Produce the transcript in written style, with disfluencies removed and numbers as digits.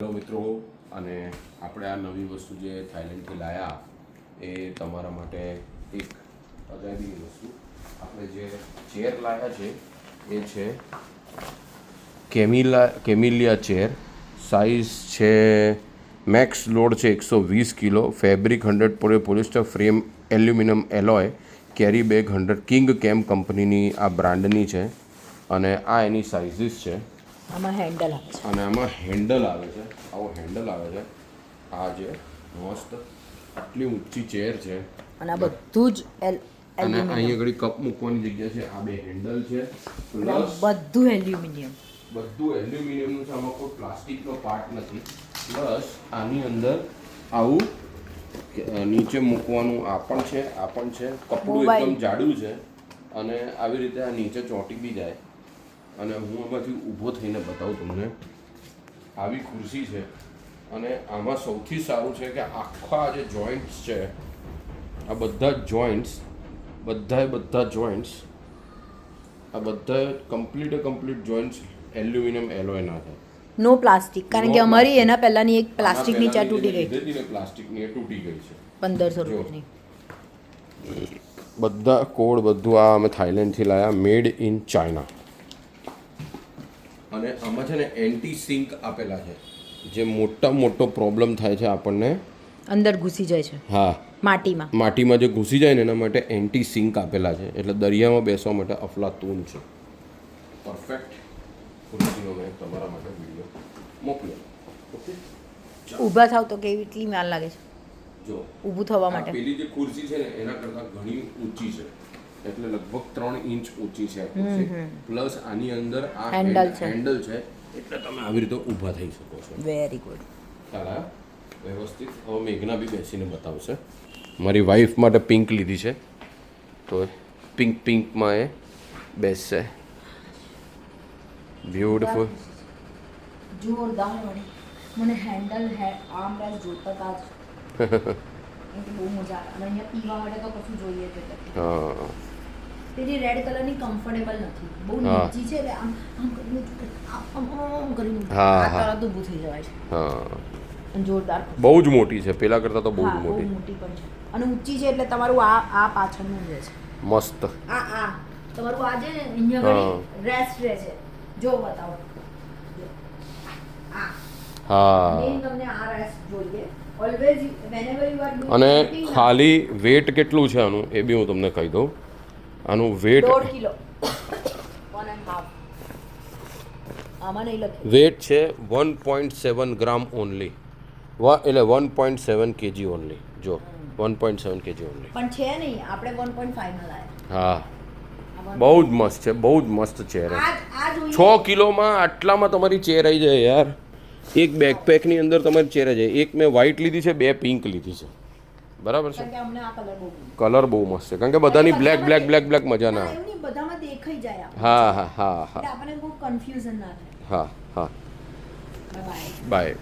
Hello મિત્રો, અને આપણે આ નવી વસ્તુ જે થાઈલેન્ડથી લાવ્યા એ તમારા માટે એક અજાયબી વસ્તુ. આપણે જે ચેર લાવ્યા છે એ છે કેમિલિયા ચેર. સાઇઝ છે મેક્સ લોડ છે 120 kilo, fabric 100% polyester, frame aluminium alloy, carry bag 100, King Camp કંપનીની આ બ્રાન્ડની છે. અને આ એની સાઇઝીસ છે. આમાં હેન્ડલ આવે છે અને આમાં હેન્ડલ આવે છે, આવો હેન્ડલ આવે છે. આ જે મસ્ત આટલી ઊંચી ચેર છે અને આ બધું જ અને અહીં આગળ કપ મૂકવાની જગ્યા છે. આ બે હેન્ડલ છે, પ્લસ બધું એલ્યુમિનિયમ એલ્યુમિનિયમનું છે. આમાં કોઈ પ્લાસ્ટિકનો પાર્ટ નથી. પ્લસ આની અંદર આવું નીચે મૂકવાનું આ પણ છે, આ પણ છે. કપડું એકદમ જાડું છે અને આવી રીતે આ નીચે ચોંટી બી જાય. અને હું એમાંથી ઊભો થઈને બતાવું તમને. આવી ખુરશી છે અને આમાં સૌથી સારું છે કે આખા જે જોઈન્ટ્સ છે, આ બધા જ જોઈન્ટ્સ આ બધા કમ્પ્લીટ જોઈન્ટ્સ એલ્યુમિનિયમ એલોયના છે. નો પ્લાસ્ટિક, કારણ કે અમારી એના પહેલાની એક પ્લાસ્ટિકની ચેર તૂટી ગઈ. પ્લાસ્ટિકની એ તૂટી ગઈ છે 1500 રૂપિયાની. બધા કોડ બધું આ અમે થાઈલેન્ડથી લાવ્યા, મેડ ઇન ચાઇના. અને આમાં છે ને એન્ટી સિંક આપેલા છે. જે મોટો પ્રોબ્લેમ થાય છે આપણને, અંદર ઘૂસી જાય છે. હા, માટીમાં જે ઘૂસી જાય ને એના માટે એન્ટી સિંક આપેલા છે. એટલે દરિયામાં બેસવા માટે અફલાતૂન છે. પરફેક્ટ ખુરશીનો મેં તમારા માટે વિડીયો મોકલ્યો. ઓકે, ઊભા થાવ તો કેવી એટલી માલ લાગે છે જો ઊભું થવા માટે. પેલી જે ખુરશી છે ને એના કરતાં ઘણી ઊંચી છે, એટલે લગભગ 3 ઇંચ ઊંચી છે આ ખુરશી. પ્લસ આની અંદર આ હેન્ડલ છે, એટલે તમે આવી રીતે ઊભા થઈ શકો છો. Very good. ચાલો વ્યવસ્થિત. હવે મેઘના બી બેસીને બતાવશે. મારી વાઈફ માટે પિંક લીધી છે, તો પિંકમાં એ બેસશે. બ્યુટીફુલ, જોરદાર વળી. મને હેન્ડલ આર્મ રેસ્ટ જોતા હતા જ. બહુ મજા આવે. અને અહીંયા પીવા માટે તો કશું જોઈએ છે. હા, પેલી રેડ કલરની કમ્ફર્ટેબલ નથી, બહુ નીચી છે એટલે આમ કરીને આ તરત ઊભું થઈ જવાય છે. હા, અને જોરદાર, બહુ જ મોટી છે, પેલા કરતાં તો બહુ જ મોટી પણ છે. અને ઊંચી છે એટલે તમારું આ પાછળનું રહે છે મસ્ત. આ તમારું આ છે ને અહીંયા ઘડી રેસ્ટ રહે છે. જો બતાવો. હા, તમને આ રેસ્ટ જોઈએ ઓલવેઝ વેનેવર યુ આર ડુઇંગ. અને ખાલી વેટ કેટલું છે આનું એ બી હું તમને કહી દઉં. આનું વેટ 1.5 કિલો, 1.5. આમાં નહીં લખે. વેટ છે 1.7 ગ્રામ ઓનલી, એટલે 1.7 kg ઓનલી. જો 1.7 kg ઓનલી. પણ છે નહીં, આપણે 1.5 માં લાયા. હા, બહુ જ મસ્ત છે, બહુ જ મસ્ત ચેર. 6 કિલોમાં આટલામાં તમારી ચેર આવી જાય યાર. એક બેકપેકની અંદર તમારી ચેર આવી જાય. એક મેં વ્હાઈટ લીધી છે, 2 પિંક લીધી છે. બરાબર છે. કલર બહુ મસ્ત છે, કારણ કે બધાની બ્લેક મજા ના આવે. બધામાં દેખાઈ જાય. હા. આપણને બહુ કન્ફ્યુઝન ના થાય. હા. બાય.